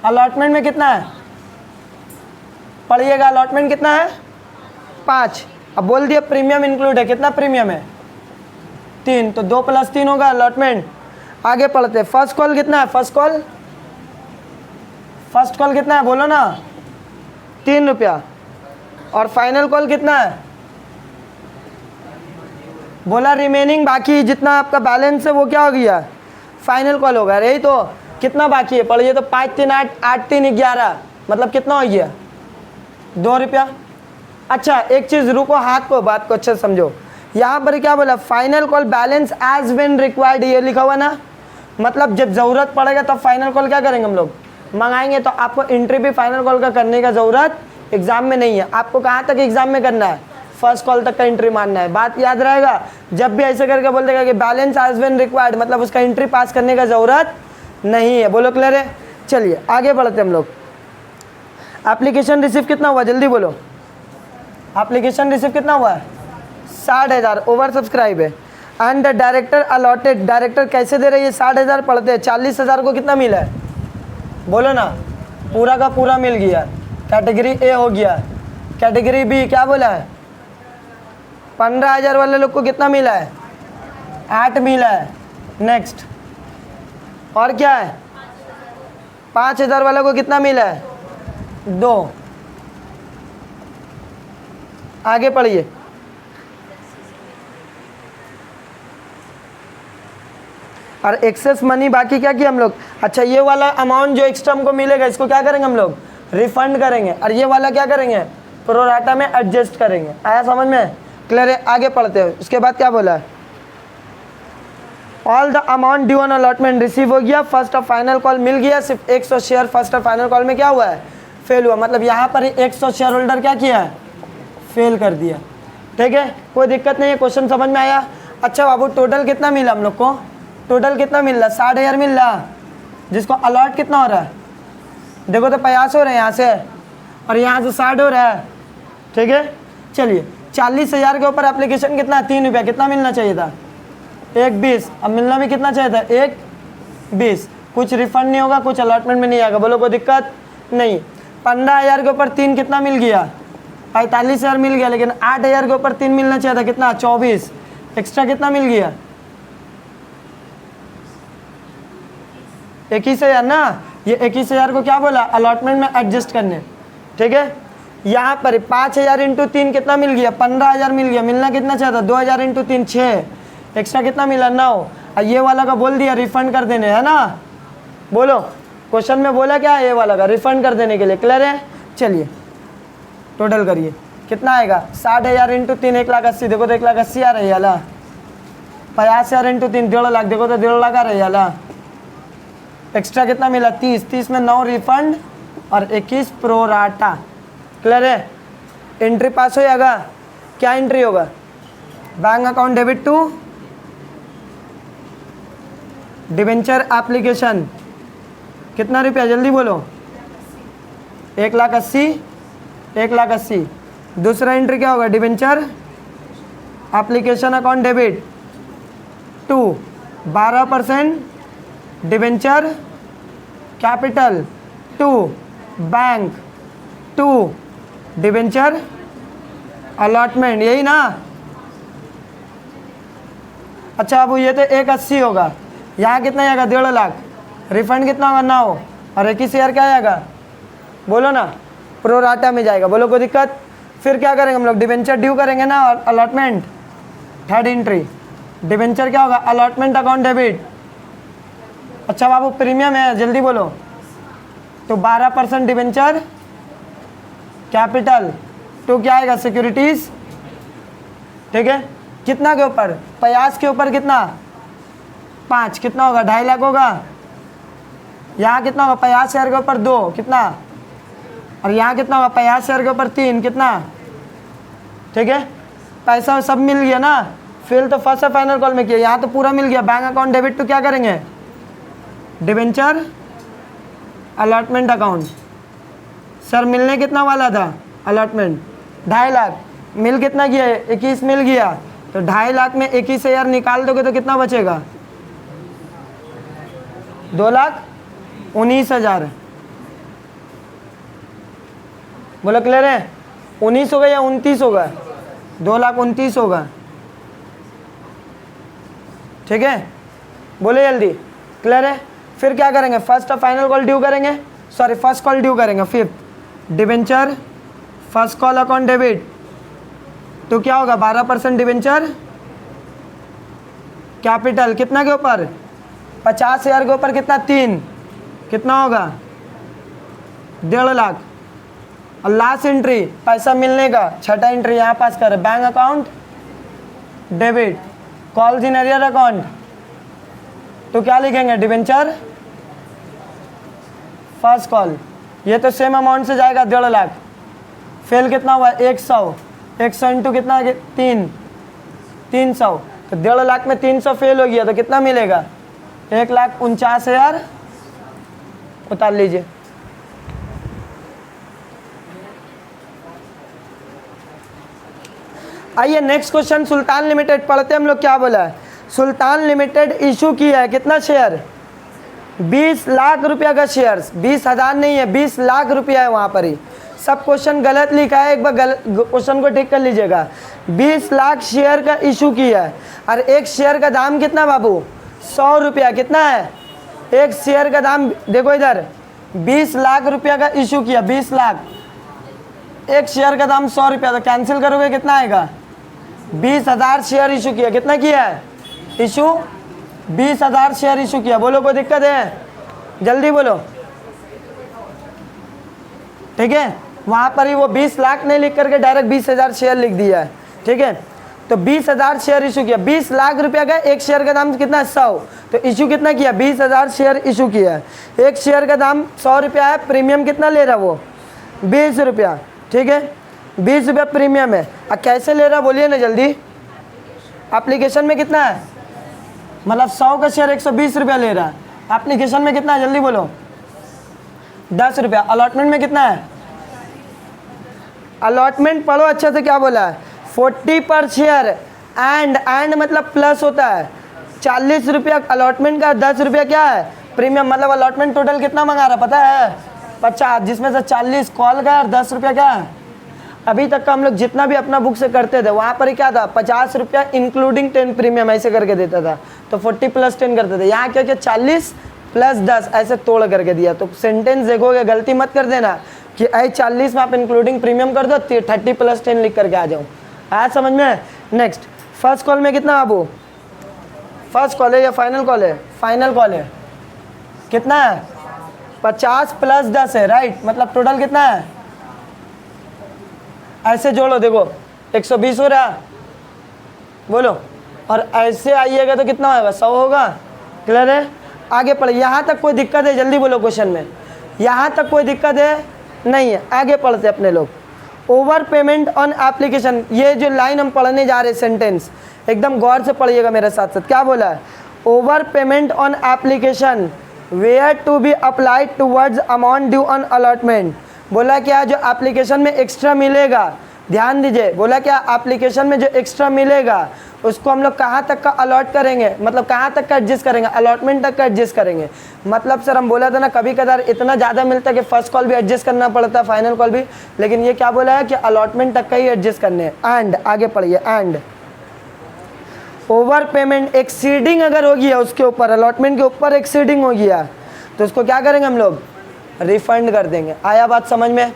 अलॉटमेंट में कितना है, पढ़िएगा, अलॉटमेंट कितना है 5। अब बोल दिया प्रीमियम इंक्लूड है, कितना प्रीमियम है 3, तो 2 + 3 होगा अलॉटमेंट। आगे पढ़ते हैं, फर्स्ट कॉल कितना है, फर्स्ट कॉल कितना है बोलो ना, ₹3। और फाइनल कॉल कितना है, बोला रिमेनिंग बाकी जितना आपका बैलेंस है वो क्या हो गया, फाइनल कॉल होगा। यही तो कितना बाकी है, पढ़िए तो 5 3 8 8 3 11, मतलब कितना हो गया ₹2। अच्छा एक चीज़ रुको, हाथ को बात को अच्छे से समझो, यहाँ पर क्या बोला, final call balance as when required, ये लिखा हुआ ना, मतलब जब ज़रूरत पड़ेगा तब फाइनल कॉल क्या करेंगे हम लोग, मंगाएंगे। तो आपको एंट्री भी फाइनल कॉल का करने का ज़रूरत एग्जाम में नहीं है। आपको कहाँ तक एग्जाम में करना है, फर्स्ट कॉल तक का एंट्री मानना है। बात याद रहेगा, जब भी ऐसे करके बोल देगा कि बैलेंस एज व्हेन रिक्वायर्ड, मतलब उसका एंट्री पास करने का ज़रूरत नहीं है। बोलो क्लियर है, चलिए आगे बढ़ते हम लोग। एप्लीकेशन रिसीव कितना हुआ, जल्दी बोलो, एप्लीकेशन रिसीव कितना हुआ है 60,000, ओवर सब्सक्राइब है। And the director allotted, director कैसे दे रही है 60,000, पढ़ते हैं 40,000 को कितना मिला है, बोलो ना, पूरा का पूरा मिल गया। कैटेगरी ए हो गया, कैटेगरी बी क्या बोला है, 15,000 वाले लोग को कितना मिला है, 8 मिला है। नेक्स्ट, और क्या है, 5,000 वाले को कितना मिला है, 2। आगे पढ़िए, और एक्सेस मनी बाकी क्या किया हम लोग, अच्छा ये वाला अमाउंट जो एक्स्ट्रा हमको मिलेगा इसको क्या करेंगे हम लोग, रिफंड करेंगे, और ये वाला क्या करेंगे, प्रोराटा में एडजस्ट करेंगे। आया समझ में, क्लियर है। आगे पढ़ते हैं, उसके बाद क्या बोला है, all the amount due on allotment receive हो गया, फर्स्ट और फाइनल कॉल मिल गया, सिर्फ 100 शेयर फर्स्ट और फाइनल कॉल में क्या हुआ है, फेल हुआ, मतलब यहाँ पर 100 शेयर होल्डर क्या किया है, फेल कर दिया। ठीक है, कोई दिक्कत नहीं है, क्वेश्चन समझ में आया। अच्छा बाबू टोटल कितना मिला हम लोग को, टोटल कितना मिल रहा, 60,000 मिल रहा, जिसको अलॉट कितना हो रहा है, देखो तो 50 हो रहे हैं यहाँ से, और यहाँ से 60 हो रहा है। ठीक है, चलिए 40,000 के ऊपर एप्लीकेशन कितना, ₹3, कितना मिलना चाहिए था, 1,20। अब मिलना भी कितना चाहिए था, 1,20। कुछ रिफंड नहीं होगा, कुछ अलॉटमेंट में नहीं आएगा, बोलो कोई दिक्कत नहीं। 15,000 के ऊपर 3 कितना मिल गया, 45,000 मिल गया, लेकिन 8,000 के ऊपर 3 मिलना चाहिए था, कितना 24, एक्स्ट्रा कितना मिल गया, 21,000 ना। ये 21,000 को क्या बोला, अलॉटमेंट में एडजस्ट करने। ठीक है, यहाँ पर 5,000 इंटू 3 कितना मिल गया, 15,000 मिल गया, मिलना कितना चाहिए था, 2,000 इंटू 3 6, एक्स्ट्रा कितना मिला 9। और ये वाला का बोल दिया रिफंड कर देने, है ना, बोलो क्वेश्चन में बोला क्या है, ये वाला का रिफंड कर देने के लिए। क्लियर है, चलिए टोटल करिए कितना आएगा, 60,000 इंटू 3 1,80,000, देखो तो 1,80,000 आ रही है ला, 50,000 इंटू 3 1.5 लाख, देखो तो 1.5 लाख आ रही है ला। एक्स्ट्रा कितना मिला 30 में 9 रिफंड और 21 प्रोराटा। क्लियर है, एंट्री पास हो जाएगा, क्या एंट्री होगा, bank account debit to debenture application, कितना रुपया जल्दी बोलो, 1,80,000, 1,80,000। दूसरा एंट्री क्या होगा, debenture application account debit to 12% debenture capital to bank to debenture allotment, यही ना। अच्छा अब ये तो 1,80,000 होगा, यहाँ कितना आएगा 1.5 लाख, रिफंड कितना होगा 9, और 21,000 क्या आएगा, बोलो ना, प्रोराटा में जाएगा, बोलो कोई दिक्कत। फिर क्या करेंगे हम लोग, डिबेंचर ड्यू करेंगे ना, और अलॉटमेंट थर्ड एंट्री, डिबेंचर क्या होगा, अलॉटमेंट अकाउंट डेबिट। अच्छा बाबू प्रीमियम है, जल्दी बोलो, तो 12% डिबेंचर कैपिटल टू क्या आएगा, सिक्योरिटीज। ठीक है, कितना के ऊपर, 50 के ऊपर कितना 5, कितना होगा 2.5 लाख होगा। यहाँ कितना होगा 50,000 के ऊपर 2, कितना, और यहाँ कितना होगा 50,000 के ऊपर 3, कितना। ठीक है, पैसा सब मिल गया ना, फिल तो फर्स्ट और फाइनल कॉल में किया, यहाँ तो पूरा मिल गया। बैंक अकाउंट डेबिट तो क्या करेंगे, डिबेंचर अलॉटमेंट अकाउंट। सर मिलने कितना वाला था अलॉटमेंट, 2.5 लाख, मिल कितना गया, 21 मिल गया, तो 2.5 लाख में 21 शेयर निकाल दोगे तो कितना बचेगा? 2,19,000। बोलो क्लियर है? 19 होगा या 29 होगा? 2,29,000 होगा। ठीक है, बोले जल्दी। क्लियर है? फिर क्या करेंगे? फर्स्ट और फाइनल कॉल ड्यू करेंगे, सॉरी फर्स्ट कॉल ड्यू करेंगे। Fifth debenture first call account debit, तो क्या होगा? 12% डिबेंचर कैपिटल कितना के ऊपर? 50,000 के ऊपर कितना? 3, कितना होगा? 1.5 लाख। और लास्ट एंट्री पैसा मिलने का, छठा एंट्री यहाँ पास कर, bank account debit, calls in arrear account, तो क्या लिखेंगे? Debenture first call. ये तो सेम अमाउंट से जाएगा 1.5 लाख। फेल कितना हुआ? 100। 100 इंटू कितना? 300। तो 1.5 लाख में 300 फेल हो गया तो कितना मिलेगा? 1,49,000 उतार लीजिए। आइए नेक्स्ट क्वेश्चन, सुल्तान लिमिटेड पढ़ते हम लोग। क्या बोला है? सुल्तान लिमिटेड इशू किया है कितना शेयर? 20 लाख रुपया का शेयर्स। 20,000 नहीं है, 20 लाख रुपया है वहाँ पर ही। सब क्वेश्चन गलत लिखा है, एक बार क्वेश्चन को ठीक कर लीजिएगा। 20 लाख शेयर का इशू किया है और एक शेयर का दाम कितना बाबू? 100 रुपया। कितना है एक शेयर का दाम? देखो इधर, 20 लाख रुपया का इशू किया, 20 लाख, एक शेयर का दाम 100 रुपया, तो कैंसिल करोगे कितना आएगा? 20,000 शेयर इशू किया। कितना किया है इशू? 20,000 शेयर इशू किया। बोलो कोई दिक्कत है? जल्दी बोलो। ठीक है, वहाँ पर ही वो 20 लाख नहीं लिख करके डायरेक्ट 20,000 शेयर लिख दिया है। ठीक है, तो 20,000 शेयर इशू किया। 20 लाख रुपया का एक शेयर का दाम कितना? 100। तो इशू कितना किया? 20,000 शेयर इशू किया है। एक शेयर का दाम 100 रुपया है, प्रीमियम कितना ले रहा वो? 20 रुपया। ठीक है, 20 रुपया प्रीमियम है। अब कैसे ले रहा बोलिए ना जल्दी। एप्लीकेशन में कितना है? मतलब 100 का शेयर 120 रुपया ले रहा है। एप्लीकेशन में कितना है? जल्दी बोलो। 10 रुपया। अलॉटमेंट में कितना है? अलॉटमेंट पढ़ो अच्छे से, क्या बोला है? 40 पर शेयर। एंड मतलब प्लस होता है। 40 रुपया अलॉटमेंट का, 10 रुपया क्या है? प्रीमियम। मतलब अलॉटमेंट टोटल कितना मंगा रहा पता है? 50, जिसमें से 40 कॉल का और 10 रुपया क्या है? अभी तक का हम लोग जितना भी अपना बुक से करते थे वहाँ पर ही क्या था? 50 रुपया इंक्लूडिंग 10 प्रीमियम ऐसे करके देता था। तो 40 प्लस 10 करते थे। यहाँ क्या क्या? 40 प्लस 10 ऐसे तोड़ करके दिया। तो सेंटेंस देखोगे, गलती मत कर देना कि आई 40 में आप इंक्लूडिंग प्रीमियम कर दो, 30 प्लस 10 लिख करके आ जाओ। आया समझ में? नेक्स्ट, फर्स्ट कॉल में कितना बाबू? फर्स्ट कॉल है या फाइनल कॉल है? फाइनल कॉल है। कितना है? 50 प्लस 10 है, राइट। मतलब टोटल कितना है? ऐसे जोड़ो, देखो 120 हो रहा, बोलो। और ऐसे आइएगा तो कितना होगा? 100 होगा। क्लियर है? आगे पढ़। यहाँ तक कोई दिक्कत है? जल्दी बोलो क्वेश्चन में। यहाँ तक कोई दिक्कत है? नहीं है। आगे पढ़ते अपने लोग। ओवर पेमेंट ऑन एप्लीकेशन, ये जो लाइन हम पढ़ने जा रहे हैं सेंटेंस, एकदम गौर से पढ़िएगा मेरे साथ साथ। क्या बोला है? Over payment on application were to be applied towards amount due on allotment. बोला क्या? जो एप्लीकेशन में एक्स्ट्रा मिलेगा, ध्यान दीजिए, बोला क्या? एप्लीकेशन में जो एक्स्ट्रा मिलेगा उसको हम लोग कहाँ तक का अलॉट करेंगे? मतलब कहाँ तक का एडजस्ट करेंगे? अलॉटमेंट तक का एडजस्ट करेंगे। मतलब सर हम बोला था ना, कभी कभार इतना ज़्यादा मिलता है कि फर्स्ट कॉल भी एडजस्ट करना पड़ता है, फाइनल कॉल भी, लेकिन ये क्या बोला है कि अलॉटमेंट तक का ही एडजस्ट करने हैं। एंड आगे पढ़िए, एंड ओवर पेमेंट एक्सीडिंग अगर हो गया उसके ऊपर, अलॉटमेंट के ऊपर एक्सीडिंग हो गया तो उसको क्या करेंगे हम लोग? रिफंड कर देंगे। आया बात समझ में?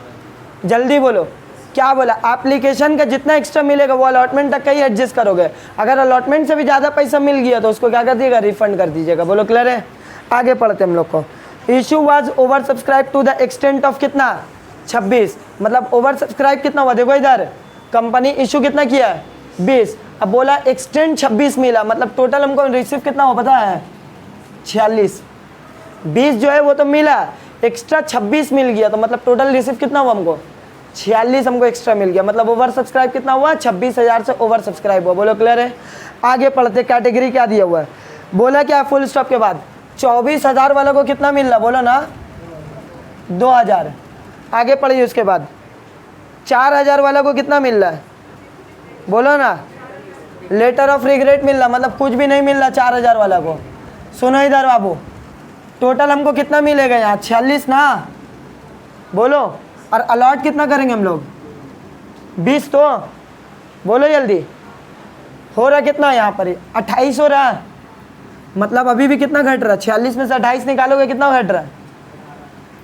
जल्दी बोलो। क्या बोला? एप्लीकेशन का जितना एक्स्ट्रा मिलेगा वो अलॉटमेंट तक का ही एडजस्ट करोगे। अगर अलॉटमेंट से भी ज़्यादा पैसा मिल गया तो उसको क्या कर दीजिएगा? रिफंड कर दीजिएगा। बोलो क्लियर है? आगे पढ़ते हम लोग को। Issue was over subscribe to the extent of कितना? 26। मतलब ओवर सब्सक्राइब कितना हुआ? देखो इधर, कंपनी इशू कितना किया है? 20। अब बोला एक्सटेंट 26 मिला, मतलब टोटल हमको रिसीव कितना हुआ पता है? 46। 20 जो है वो तो मिला, एक्स्ट्रा 26 मिल गया, तो मतलब टोटल रिसीव कितना हुआ हमको? 46 हमको एक्स्ट्रा मिल गया। मतलब ओवर सब्सक्राइब कितना हुआ? 26,000 से ओवर सब्सक्राइब हुआ। बोलो क्लियर है? आगे पढ़ते। कैटेगरी क्या दिया हुआ है? बोला क्या? फुल स्टॉप के बाद 24,000 वालों को कितना मिल रहा? बोलो ना 2,000। आगे पढ़िए उसके बाद 4,000 वालों को कितना मिल रहा है? बोलो ना लेटर ऑफ रिग्रेट मिल रहा, मतलब कुछ भी नहीं मिल रहा 4000 वाला को। सुनो इधर बाबू, टोटल हमको कितना मिलेगा यहाँ 46 ना, बोलो। और अलॉट कितना करेंगे हम लोग 20, तो बोलो जल्दी। हो रहा कितना यहाँ पर 28 हो रहा है, मतलब अभी भी कितना घट रहा है, 46 में से 28 निकालोगे कितना घट रहा है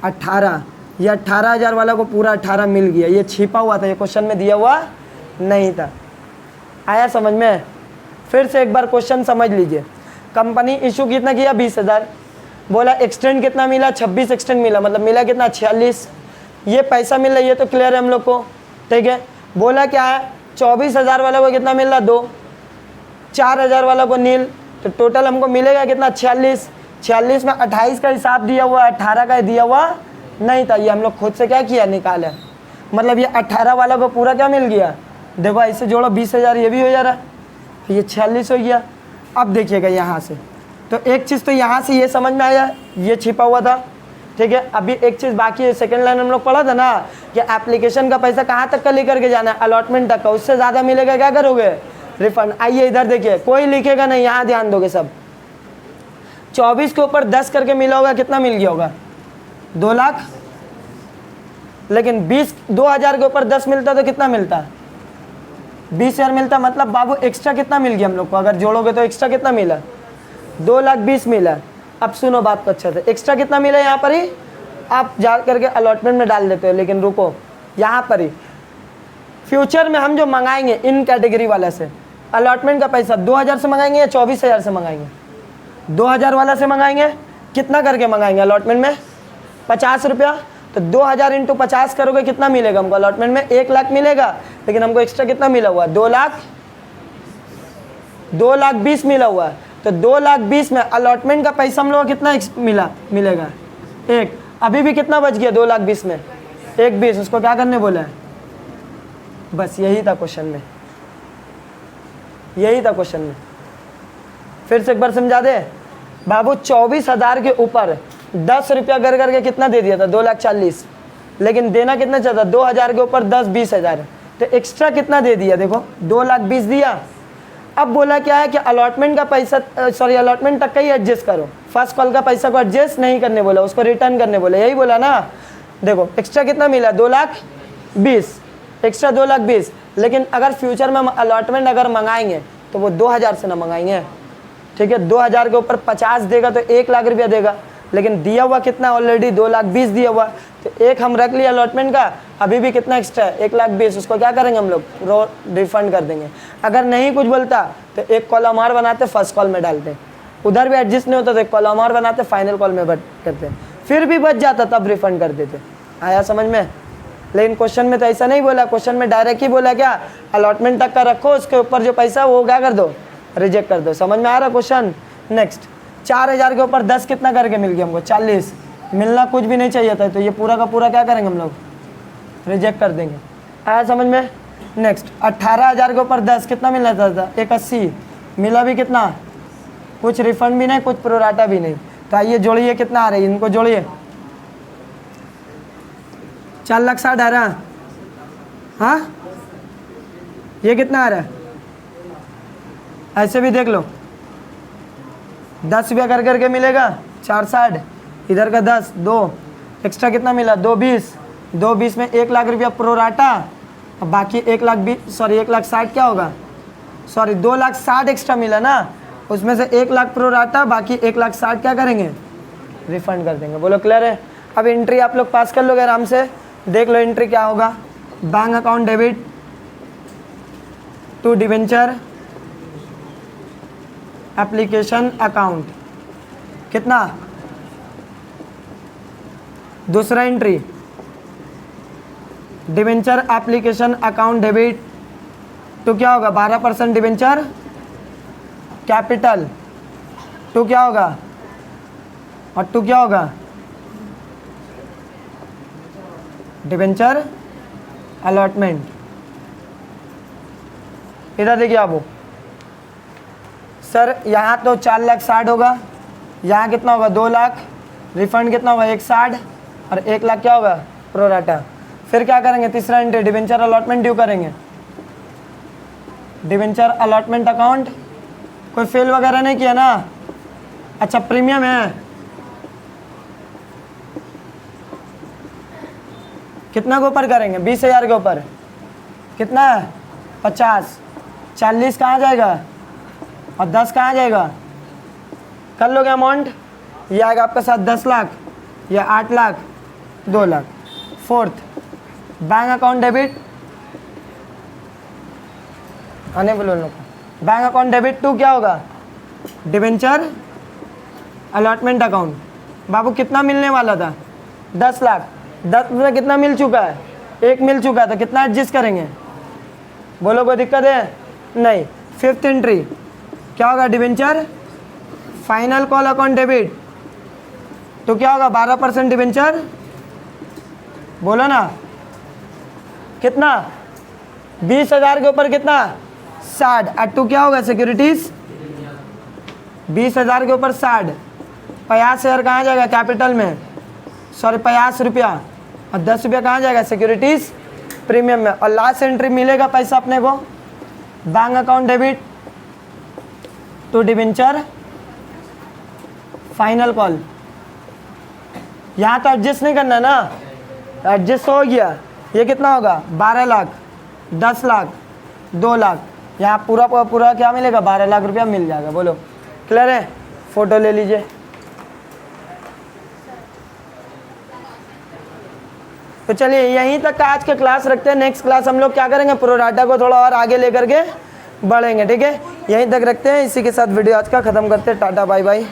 18। ये 18,000 वाला को पूरा 18 मिल गया, ये छिपा हुआ था, ये क्वेश्चन में दिया हुआ नहीं था। आया समझ में? फिर से एक बार क्वेश्चन समझ लीजिए। कंपनी इशू कितना किया 20,000, बोला एक्सटेंड कितना मिला 26 एक्सटेंड मिला, मतलब मिला कितना 46। ये पैसा मिल रहा है, ये तो क्लियर है हम लोग को, ठीक है। बोला क्या है 24,000 वाला को कितना मिल रहा 2, 4,000 वाला को नील, तो टोटल हमको मिलेगा कितना 46। 46 में 28 का हिसाब दिया हुआ, 18 का दिया हुआ नहीं था, ये हम लोग खुद से क्या किया निकाला, मतलब ये 18 वाला को पूरा क्या मिल गया। देखो ऐसे जोड़ो 20,000 ये भी हो जा रहा है, तो ये 46 हो गया। अब देखिएगा यहाँ से, तो एक चीज़ तो यहाँ से ये समझ में आया, ये छिपा हुआ था, ठीक है। अभी एक चीज़ बाकी है, सेकंड लाइन हम लोग पढ़ा था ना कि एप्लीकेशन का पैसा कहाँ तक का लेकर के जाना है, अलॉटमेंट तक का, उससे ज़्यादा मिलेगा क्या करोगे रिफंड। आइए इधर देखिए, कोई लिखेगा नहीं, यहाँ ध्यान दोगे सब। 24 के ऊपर 10 करके मिला होगा, कितना मिल गया होगा 2 लाख, लेकिन 2,000 के ऊपर 10 मिलता तो कितना मिलता 20,000 मिलता, मतलब बाबू एक्स्ट्रा कितना मिल गया हम लोग को, अगर जोड़ोगे तो एक्स्ट्रा कितना मिला 2,20,000 मिला। अब सुनो बात को अच्छे से, एक्स्ट्रा कितना मिला यहाँ पर ही आप जा करके अलॉटमेंट में डाल देते हो, लेकिन रुको यहाँ पर ही फ्यूचर में हम जो मंगाएंगे इन कैटेगरी वाला से अलॉटमेंट का पैसा 2,000 से मंगाएंगे या 24,000 से मंगाएंगे, 2,000 वाला से मंगाएंगे। कितना करके मंगाएंगे अलॉटमेंट में 50 रुपया, तो 2,000 इंटू 50 करोगे कितना मिलेगा हमको अलॉटमेंट में 1 लाख मिलेगा, लेकिन हमको एक्स्ट्रा कितना मिला हुआ 2,20,000 मिला हुआ है। तो 2,20,000 में अलॉटमेंट का पैसा हम लोग कितना मिलेगा 1, अभी भी कितना बच गया 2,20,000 में 1,20,000, उसको क्या करने बोला है, बस यही था क्वेश्चन में, यही था क्वेश्चन में। फिर से एक बार समझा दे बाबू, 24,000 के ऊपर 10 रुपया कर करके कितना दे दिया था 2,40,000, लेकिन देना कितना चाहता 2,000 के ऊपर 10-20,000, तो एक्स्ट्रा कितना दे दिया देखो 2,20,000 दिया। अब बोला क्या है कि अलॉटमेंट का पैसा सॉरी अलॉटमेंट तक का ही एडजस्ट करो, फर्स्ट कॉल का पैसा को एडजस्ट नहीं करने बोला, उसको रिटर्न करने बोला, यही बोला ना। देखो एक्स्ट्रा कितना मिला 2,20,000, एक्स्ट्रा 2,20,000, लेकिन अगर फ्यूचर में हम अलॉटमेंट अगर मंगाएंगे तो वो 2,000 से ना मंगाएंगे, ठीक है। 2,000 के ऊपर 50 देगा तो 1 लाख रुपया देगा, लेकिन दिया हुआ कितना ऑलरेडी 2,20,000 दिया हुआ, तो एक हम रख लिया अलॉटमेंट का, अभी भी कितना एक्स्ट्रा है 1,20,000, उसको क्या करेंगे हम लोग रिफंड कर देंगे। अगर नहीं कुछ बोलता तो एक कॉलम और बनाते, फर्स्ट कॉल में डालते, उधर भी एडजस्ट नहीं होता तो एक कॉलम और बनाते, फाइनल कॉल में करते, फिर भी बच जाता तब रिफंड कर देते। आया समझ में? लेकिन क्वेश्चन में तो ऐसा नहीं बोला, क्वेश्चन में डायरेक्ट ही बोला क्या अलॉटमेंट तक का रखो, उसके ऊपर जो पैसा वो क्या कर दो रिजेक्ट कर दो। समझ में आ रहा क्वेश्चन? नेक्स्ट 4,000 के ऊपर 10 कितना करके मिल गया हमको 40, मिलना कुछ भी नहीं चाहिए था, तो ये पूरा का पूरा क्या करेंगे हम लोग रिजेक्ट कर देंगे। आया समझ में? नेक्स्ट 18,000 के ऊपर 10 कितना मिलना था 81, मिला भी कितना, कुछ रिफंड भी नहीं, कुछ प्रोराटा भी नहीं। तो आइए जोड़िए कितना आ रहा है, इनको जोड़िए 4,60,000 आ रहा है, हाँ ये कितना आ रहा है, ऐसे भी देख लो 10 रुपया कर करके मिलेगा 4,60, इधर का 10 2 एक्स्ट्रा कितना मिला 2,20,000 में 1 लाख रुपया प्रोराटा, और बाकी 1,60,000 क्या होगा, 2,60,000 एक्स्ट्रा मिला ना, उसमें से 1 लाख प्रोराटा, बाकी 1,60,000 क्या करेंगे रिफंड कर देंगे। बोलो क्लियर है? अब एंट्री आप लोग पास कर लोगे आराम से, देख लो एंट्री क्या होगा। Bank account debit to debenture application account कितना, दूसरा entry debenture application account debit तो क्या होगा 12% डिवेंचर कैपिटल, टू क्या होगा, और टू क्या होगा डिवेंचर अलॉटमेंट। इधर देखिए आप सर, यहाँ तो 4,60,000 होगा, यहाँ कितना होगा 2 लाख, रिफंड कितना होगा 1,60,000, और 1 लाख क्या होगा प्रोराटा। फिर क्या करेंगे तीसरा एंट्री डिवेंचर अलॉटमेंट ड्यू करेंगे, डिवेंचर अलॉटमेंट अकाउंट, कोई फेल वगैरह नहीं किया ना? अच्छा प्रीमियम है, कितना के ऊपर करेंगे? 20,000 के ऊपर कितना है? 50, 40 कहाँ जाएगा और 10 कहाँ जाएगा? कर लोगे अमाउंट? ये आएगा आपका साथ 10 लाख या 8 lakh 2 lakh. Fourth bank account debit, आने बोलो लोग। बैंक अकाउंट डेबिट टू क्या होगा? Debenture allotment account. बाबू कितना मिलने वाला था? 10 लाख। 10 में कितना मिल चुका है? 1 मिल चुका था, कितना एडजस्ट करेंगे? बोलो कोई दिक्कत है? नहीं। फिफ्थ एंट्री क्या होगा? Debenture final call account debit, तो क्या होगा? 12% डिवेंचर, बोलो ना कितना? 20,000 के ऊपर कितना? 60। अट्टू क्या होगा? सिक्योरिटीज 20,000 के ऊपर 60। 50,000 कहाँ जाएगा? कैपिटल में, सॉरी 50 रुपया, और 10 रुपया कहाँ जाएगा? सिक्योरिटीज प्रीमियम में। और लास्ट एंट्री मिलेगा पैसा अपने को bank account debit to debenture final call. यहाँ तो एडजस्ट नहीं करना ना, एडजस्ट हो गया। ये कितना होगा? 12 लाख, 10 लाख, 2 लाख। यहाँ पूरा पूरा क्या मिलेगा? 12 लाख रुपया मिल जाएगा। बोलो क्लियर है? फोटो ले लीजिए। तो चलिए यहीं तक का आज का क्लास रखते हैं। नेक्स्ट क्लास हम लोग क्या करेंगे? प्रो डाटा को थोड़ा और आगे लेकर के बढ़ेंगे। ठीक है, यहीं तक रखते हैं। इसी के साथ वीडियो आज का ख़त्म करते हैं। Tata bye bye.